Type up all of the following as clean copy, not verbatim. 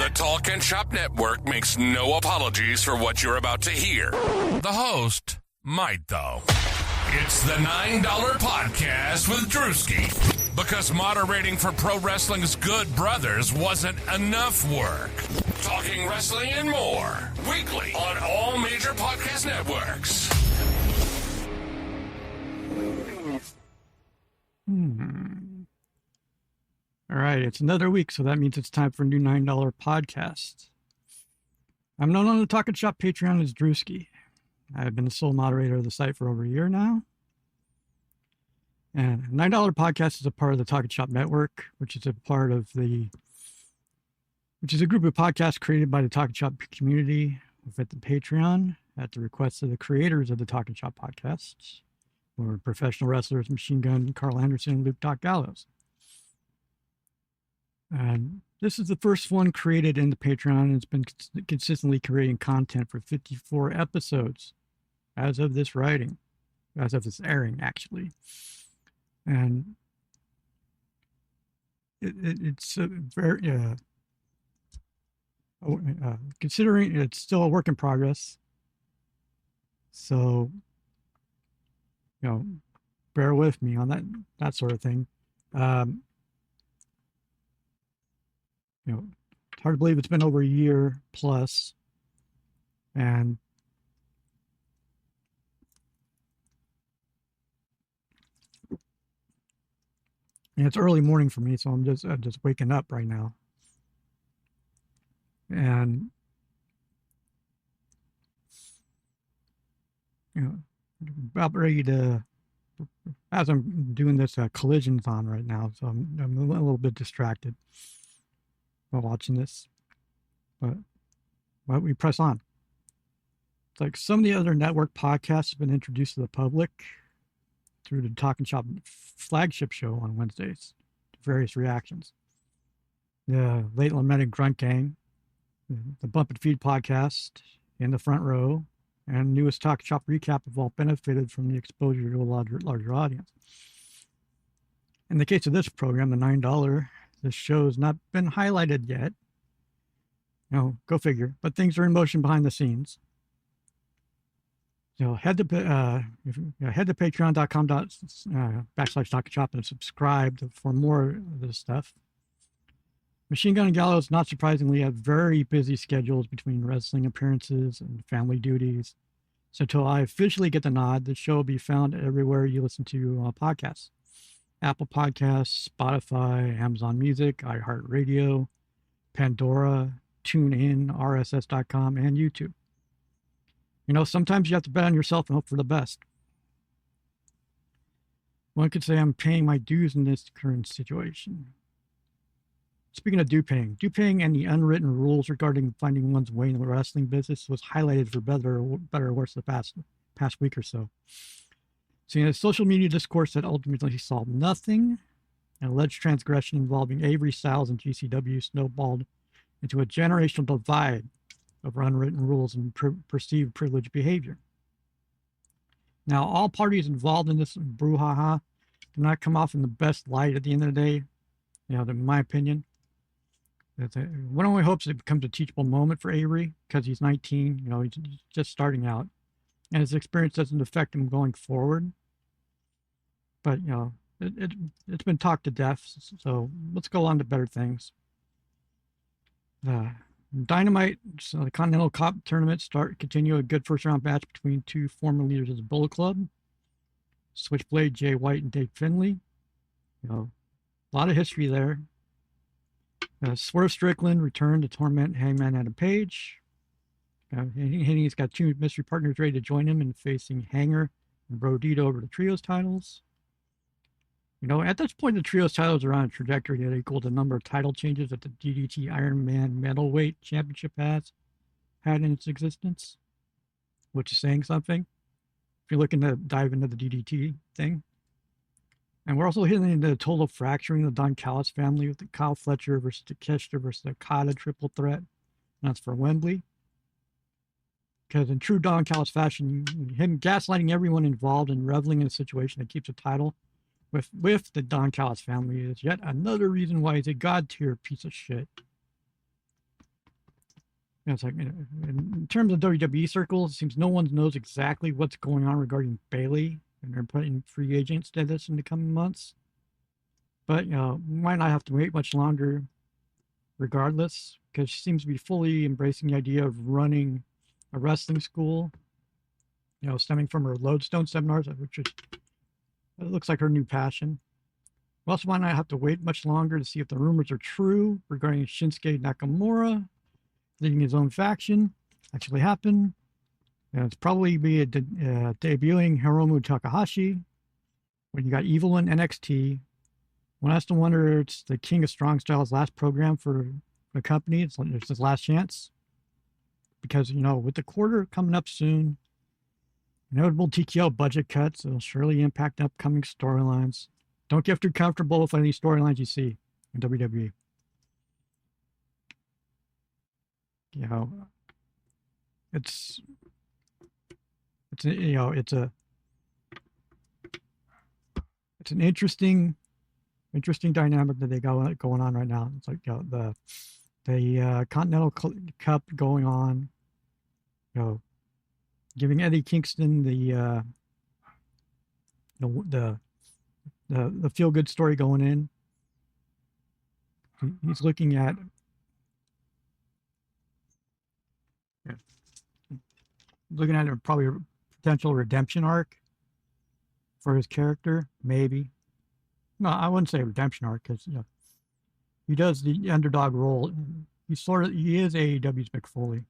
The Talk and Shop Network makes no apologies for what you're about to hear. The host might, though. It's the $9 Podcast with Drewski. Because moderating for Pro Wrestling's Good Brothers wasn't enough work. Talking wrestling and more. Weekly on all major podcast networks. All right, it's another week, so that means it's time for a new $9 podcast. I'm known on the Talk and Shop Patreon as Drewski. I've been the sole moderator of the site for over a year now. And $9 Podcast is a part of the Talk and Shop Network, which is a group of podcasts created by the Talk and Shop community with the Patreon at the request of the creators of the Talk and Shop podcasts, who are professional wrestlers Machine Gun, Carl Anderson, and Luke Doc Gallows. And this is the first one created in the Patreon, and it's been consistently creating content for 54 episodes as of this airing, actually. And it's very, considering it's still a work in progress. So, bear with me on that sort of thing. It's hard to believe it's been over a year plus, and it's early morning for me, so I'm just waking up right now, and about ready to. As I'm doing this, Collision's on right now, so I'm a little bit distracted while watching this, but we press on. It's like some of the other network podcasts have been introduced to the public through the Talk and Shop flagship show on Wednesdays, various reactions. The Late Lamented Grunt Gang, the Bump and Feed podcast, In the Front Row, and newest Talk and Shop recap have all benefited from the exposure to a larger audience. In the case of this program, the $9, this show has not been highlighted yet. Go figure. But things are in motion behind the scenes. So head to patreon.com/Talk and Shop and subscribe for more of this stuff. Machine Gun and Gallows, not surprisingly, have very busy schedules between wrestling appearances and family duties. So until I officially get the nod, the show will be found everywhere you listen to podcasts. Apple Podcasts, Spotify, Amazon Music, iHeartRadio, Pandora, TuneIn, RSS.com, and YouTube. Sometimes you have to bet on yourself and hope for the best. One could say I'm paying my dues in this current situation. Speaking of due paying and the unwritten rules regarding finding one's way in the wrestling business was highlighted for better or worse the past week or so. Seeing a social media discourse that ultimately solved nothing, an alleged transgression involving Avery Styles and GCW snowballed into a generational divide over unwritten rules and perceived privileged behavior. Now, all parties involved in this brouhaha do not come off in the best light at the end of the day, in my opinion. One only hopes it becomes a teachable moment for Avery because he's 19, he's just starting out, and his experience doesn't affect him going forward. But, it's been talked to death, so let's go on to better things. Dynamite, so the Continental Cup tournament continue a good first-round match between two former leaders of the Bullet Club, Switchblade, Jay White, and Dave Finlay. A lot of history there. Swerve Strickland returned to torment Hangman Adam Page. He's got two mystery partners ready to join him in facing Hanger and Brodito over the Trios titles. At this point, the Trios titles are on a trajectory that equal the number of title changes that the DDT Iron Man Metalweight Championship had in its existence, which is saying something. If you're looking to dive into the DDT thing. And we're also hitting the total fracturing of the Don Callis family with the Kyle Fletcher versus Takeshita versus the Okada triple threat. And that's for Wembley. Because in true Don Callis fashion, him gaslighting everyone involved and reveling in a situation that keeps a title with the Don Callis family is yet another reason why he's a god tier piece of shit. It's like, in terms of WWE circles, it seems no one knows exactly what's going on regarding Bailey, and they're putting free agent status in the coming months. But might not have to wait much longer, regardless, because she seems to be fully embracing the idea of running a wrestling school. Stemming from her Lodestone seminars, which is, it looks like her new passion. We also might not have to wait much longer to see if the rumors are true regarding Shinsuke Nakamura leading his own faction actually happen. And it's probably be debuting Hiromu Takahashi. When you got Evil in NXT, one has to wonder it's the King of Strong Style's last program for the company. It's his last chance. Because, with the quarter coming up soon, notable TKO budget cuts, it'll surely impact upcoming storylines. Don't get too comfortable with any storylines you see in WWE. It's an interesting dynamic that they got going on right now. It's like the Continental Cup going on, giving Eddie Kingston the feel good story going in. He's looking at probably a potential redemption arc for his character, maybe. No, I wouldn't say redemption arc, because he does the underdog role. He is AEW's Mick Foley,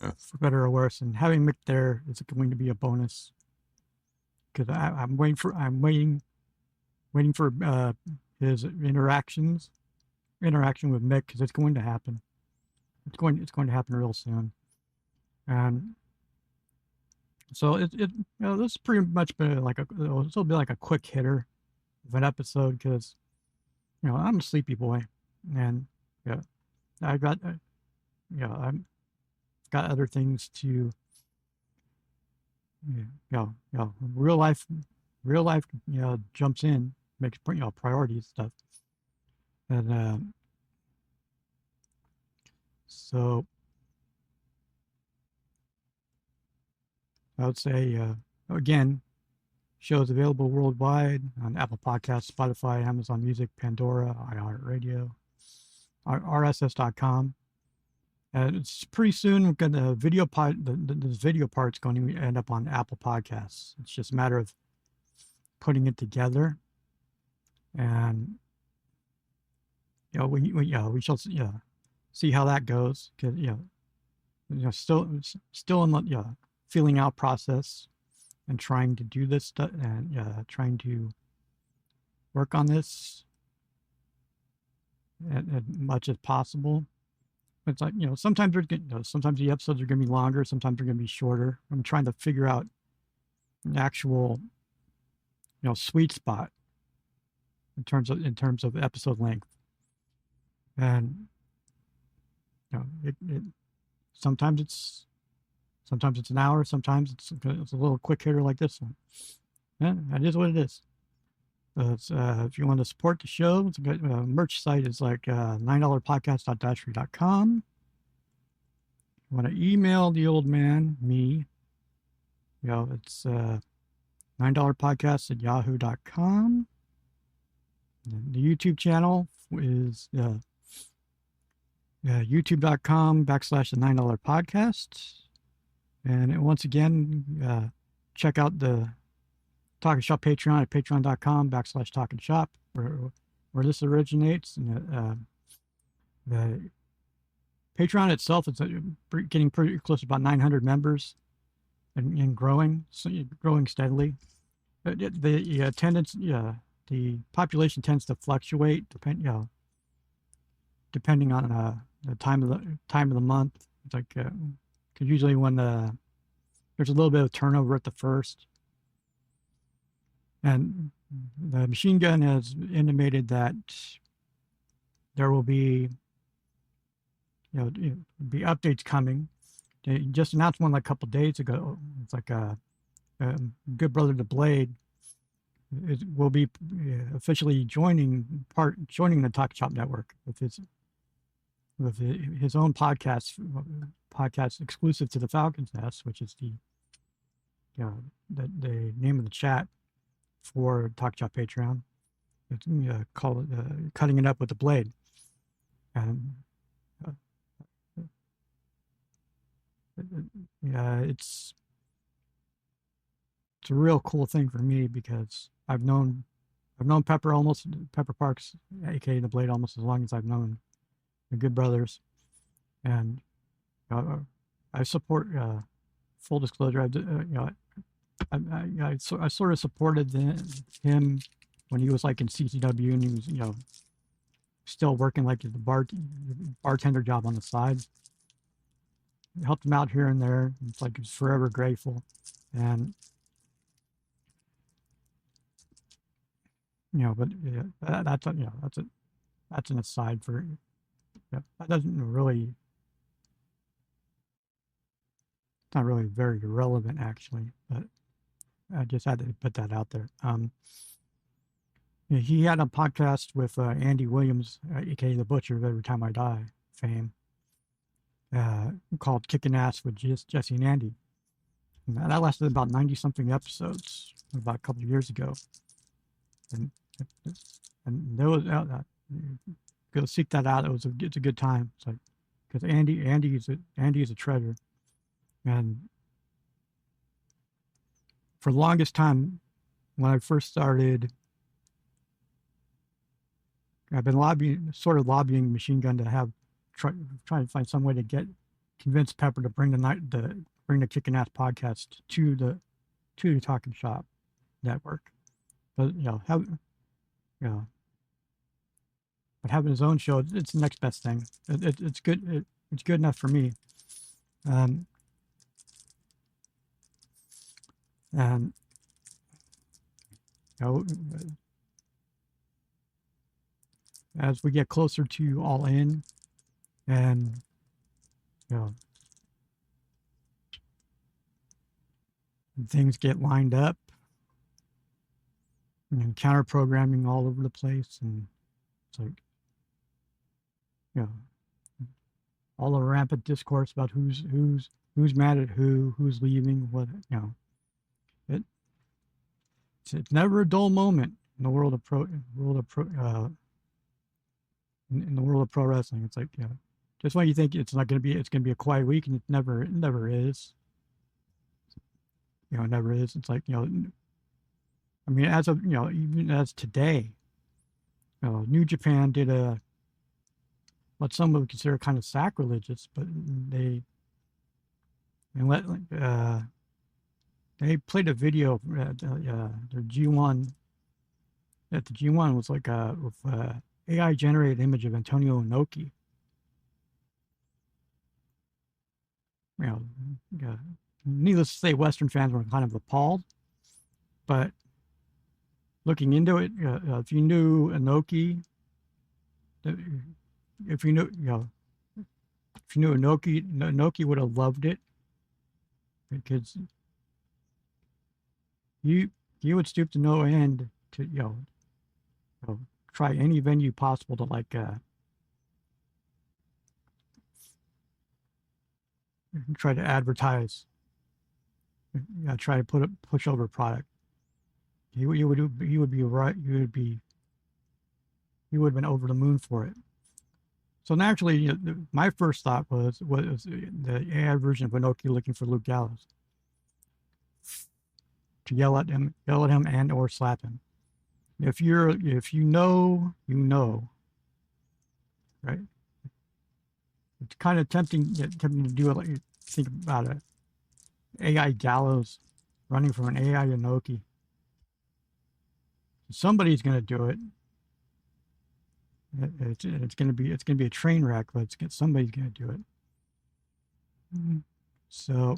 for better or worse, and having Mick there is going to be a bonus. Because I'm waiting for his interaction with Mick, because it's going to happen. It's going to happen real soon. And so this is pretty much been this will be like a quick hitter of an episode, because I'm a sleepy boy, and I've got other things to real life jumps in, makes priorities stuff, and so I would say, again, shows available worldwide on Apple Podcasts, Spotify, Amazon Music, Pandora, iHeartRadio, RSS.com. And it's pretty soon this video part's going to end up on Apple Podcasts. It's just a matter of putting it together, and we shall see how that goes. Because still in the feeling out process, and trying to do this stuff, and trying to work on this as much as possible. It's like, sometimes sometimes the episodes are going to be longer, sometimes they're going to be shorter. I'm trying to figure out an actual sweet spot in terms of episode length. And sometimes it's an hour, sometimes it's a little quick hitter like this one. Yeah, that is what it is. If you want to support the show, it's a good merch site is like $9podcast.dashery.com. You want to email the old man, me, it's $9podcast@yahoo.com. The YouTube channel is youtube.com/the $9podcast. And once again, check out the Talking Shop Patreon at patreon.com/Talking Shop, where this originates. And the Patreon itself is getting pretty close to about 900 members, and growing, growing steadily. The attendance, the population tends to fluctuate depending on the time of the month. It's like because usually when there's a little bit of turnover at the first. And the Machine Gun has intimated that there will be, be updates coming. They just announced one like a couple days ago. It's like Good Brother the Blade will be officially joining the Talk Shop Network with his with his own podcast exclusive to the Falcons Nest, which is the name of the chat for Talk Shop Patreon. It's called Cutting It Up with the Blade, and it's a real cool thing for me because I've known Pepper Parks, aka the Blade, almost as long as I've known the Good Brothers, and I support. Full disclosure, I sort of supported him when he was like in CCW, and he was still working like the bartender job on the side. Helped him out here and there. It's like he's forever grateful, and but that's an aside for that doesn't really. It's not really very relevant actually, but I just had to put that out there. He had a podcast with Andy Williams, aka the Butcher of Every Time I Die fame, called Kicking Ass with Jesse and Andy. And that lasted about 90-something episodes about a couple of years ago. And there was go seek that out. It's a good time. It's like because Andy is a treasure. And for the longest time, when I first started, I've been lobbying Machine Gun to trying to find some way to convince Pepper to bring the Kickin' Ass podcast to the Talking Shop network. But but having his own show, it's the next best thing. It's good. It's good enough for me. And as we get closer to All In, and things get lined up, and counter programming all over the place, and it's like all the rampant discourse about who's mad at who's leaving, what It's never a dull moment in the world of pro wrestling. It's like just when you think it's going to be a quiet week, and it never is. It never is. It's like I mean, as of even as today, New Japan did what some would consider kind of sacrilegious, but they played a video at their G1. At the G1 was like with AI generated image of Antonio Inoki. Needless to say, Western fans were kind of appalled. But looking into it, if you knew Inoki, if you knew Inoki would have loved it, because he would stoop to no end to try any venue possible to try to advertise, try to push over a product. He would be right. He would have been over the moon for it. So naturally, my first thought was the AI version of Inoki looking for Luke Gallows to yell at him and or slap him. If you know, right? It's kind of tempting to do it. Like, think about it. AI Gallows running from an AI Inoki. Somebody's going to do it. It's going to be a train wreck, but somebody's going to do it. So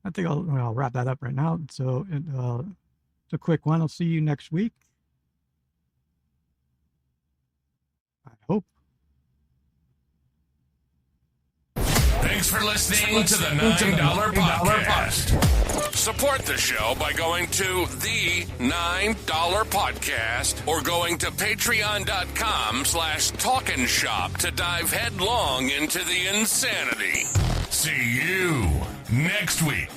I think I'll wrap that up right now. So it's a quick one. I'll see you next week. I hope. Thanks for listening to the $9 Podcast. Support the show by going to the $9 Podcast or going to patreon.com/talkinshop to dive headlong into the insanity. See you next week.